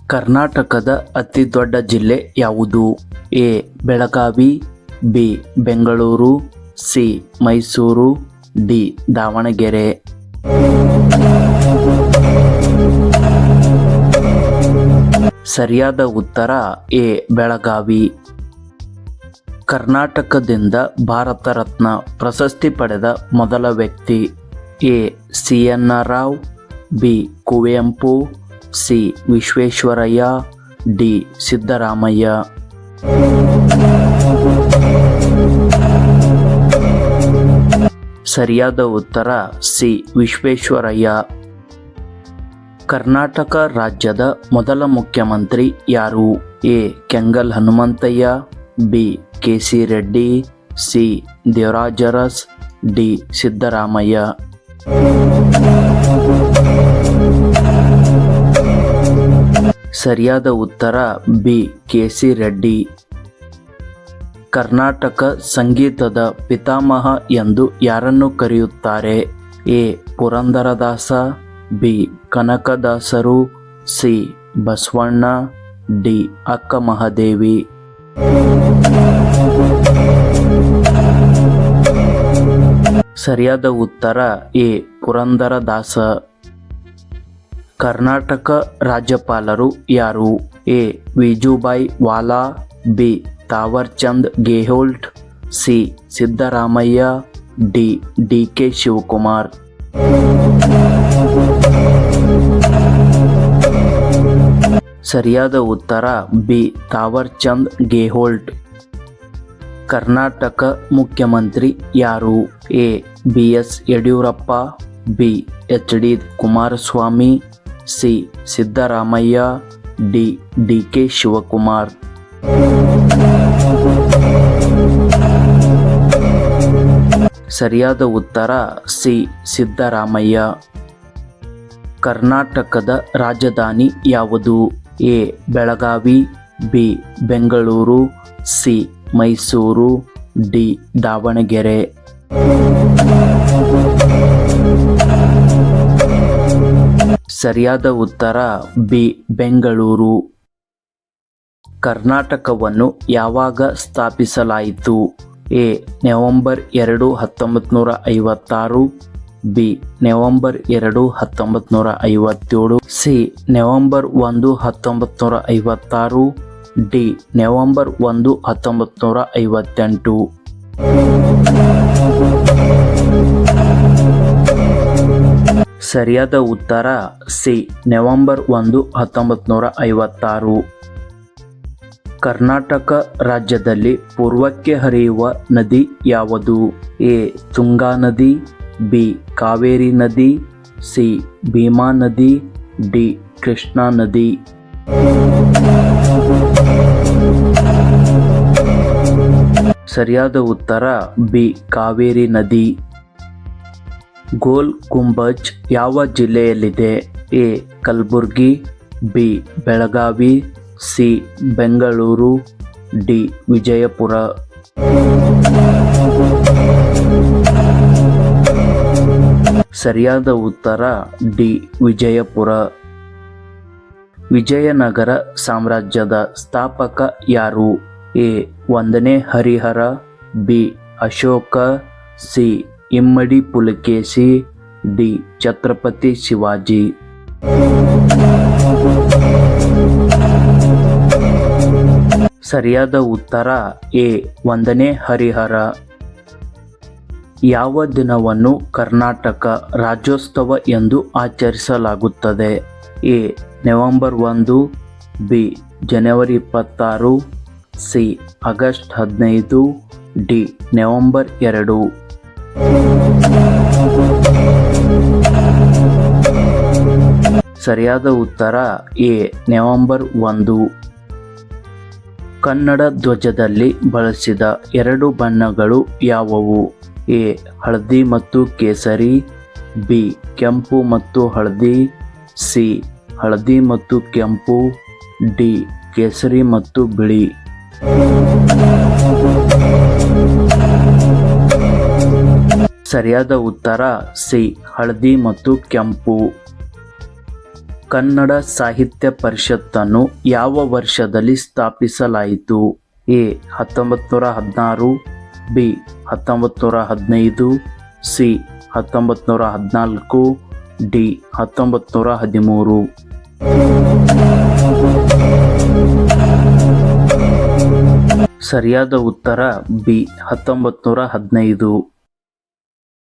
ಕರ್ನಾಟಕದ ಅತಿ ದೊಡ್ಡ ಜಿಲ್ಲೆ ಯಾವುದು? A. Belagavi, B. Bengaluru, C. Mysuru, D. Davanagere. ಸರಿಯಾದ ಉತ್ತರ ಎ. ಬೆಳಗಾವಿ. ಕರ್ನಾಟಕದಿಂದ ಭಾರತ ರತ್ನ ಪ್ರಶಸ್ತಿ ಪಡೆದ ಮೊದಲ ವ್ಯಕ್ತಿ? A. C. N. Rao, B. Kuvempu, C. Visvesvaraya, D. Siddaramaiah. ಸರಿಯಾದ ಉತ್ತರ ಸಿ. ವಿಶ್ವೇಶ್ವರಯ್ಯ. ಕರ್ನಾಟಕ ರಾಜ್ಯದ ಮೊದಲ ಮುಖ್ಯಮಂತ್ರಿ ಯಾರು? A. Kengal Hanumanthaiah, B. K. C. Reddy, C. Devaraj Urs, D. Siddaramaiah. ಸರಿಯಾದ ಉತ್ತರ B. K. C. Reddy. Karnataka ಸಂಗೀತದ ಪಿತಾಮಹ ಎಂದು ಯಾರನ್ನು ಕರೆಯುತ್ತಾರೆ? ಎ. ಪುರಂದರದಾಸ, ಬಿ. ಕನಕದಾಸರು, ಸಿ. ಬಸವಣ್ಣ, ಡಿ. ಅಕ್ಕ ಮಹಾದೇವಿ. ಸರಿಯಾದ ಉತ್ತರ ಎ. ಪುರಂದರದಾಸ. ಕರ್ನಾಟಕ ರಾಜ್ಯಪಾಲರು ಯಾರು? A. Vajubhai Vala, B. Thawar Chand Gehlot, C. Siddaramaiah, D. D. K. Shivakumar. ಸರಿಯಾದ ಉತ್ತರ ಬಿ. ತಾವರ್ ಚಂದ್ ಗೆಹ್ಲೋಟ್. ಕರ್ನಾಟಕ ಮುಖ್ಯಮಂತ್ರಿ ಯಾರು? A. B. S. Yediyurappa, B. H. D. Kumaraswamy, C. Siddaramaiah, D. D. K. Shivakumar. ಸರಿಯಾದ ಉತ್ತರ ಸಿ. ಸಿದ್ದರಾಮಯ್ಯ. ಕರ್ನಾಟಕದ ರಾಜಧಾನಿ ಯಾವುದು? A. Belagavi, B. Bengaluru, C. Mysuru, D. Davanagere. ಸರಿಯಾದ ಉತ್ತರ ಬಿ. ಬೆಂಗಳೂರು. ಕರ್ನಾಟಕವನ್ನು ಯಾವಾಗ ಸ್ಥಾಪಿಸಲಾಯಿತು? A. November 2, 1956, B. November 2, 1957, C. November 1, 1956, D. November 1, 1958. ಸರಿಯಾದ ಉತ್ತರ ಸಿ. ನವೆಂಬರ್ 1, 1956. ಕರ್ನಾಟಕ ರಾಜ್ಯದಲ್ಲಿ ಪೂರ್ವಕ್ಕೆ ಹರಿಯುವ ನದಿ ಯಾವುದು? ಎ. ತುಂಗಾ ನದಿ, ಬಿ. ಕಾವೇರಿ ನದಿ, ಸಿ. ಭೀಮಾ ನದಿ, ಡಿ. ಕೃಷ್ಣಾ ನದಿ. ಸರಿಯಾದ ಉತ್ತರ ಬಿ. ಕಾವೇರಿ ನದಿ. ಗೋಲ್ ಗುಂಬಜ್ ಯಾವ ಜಿಲ್ಲೆಯಲ್ಲಿದೆ? A. Kalaburagi, B. Belagavi, C. Bengaluru, D. Vijayapura. ಸರಿಯಾದ ಉತ್ತರ ಡಿ. ವಿಜಯಪುರ. ವಿಜಯನಗರ ಸಾಮ್ರಾಜ್ಯದ ಸ್ಥಾಪಕ ಯಾರು? ಎ. 1ನೇ Harihara, B. Ashoka, C. Immadi Pulakeshi, D. Chhatrapati Shivaji. ಸರಿಯಾದ ಉತ್ತರ ಎ. 1ನೇ ಹರಿಹರ. ಯಾವ ದಿನವನ್ನು ಕರ್ನಾಟಕ ರಾಜ್ಯೋತ್ಸವ ಎಂದು ಆಚರಿಸಲಾಗುತ್ತದೆ? A. November 1, B. January 26, C. August 15, D. November 2. ಸರಿಯಾದ ಉತ್ತರ ಎ. ನವೆಂಬರ್ 1. ಕನ್ನಡ ಧ್ವಜದಲ್ಲಿ ಬಳಸಿದ 2 ಬಣ್ಣಗಳು ಯಾವುವು? ಎ. ಹಳದಿ ಮತ್ತು ಕೇಸರಿ, ಬಿ. ಕೆಂಪು ಮತ್ತು ಹಳದಿ, ಸಿ. ಹಳದಿ ಮತ್ತು ಕೆಂಪು, ಡಿ. ಕೇಸರಿ ಮತ್ತು ಬಿಳಿ. ಸರಿಯಾದ ಉತ್ತರ ಸಿ. ಹಳದಿ ಮತ್ತು ಕೆಂಪು. ಕನ್ನಡ ಸಾಹಿತ್ಯ ಪರಿಷತ್ತನ್ನು ಯಾವ ವರ್ಷದಲ್ಲಿ ಸ್ಥಾಪಿಸಲಾಯಿತು? A 1916, B 1915, C 1914, D 1913. ಸರಿಯಾದ ಉತ್ತರ ಬಿ 1915.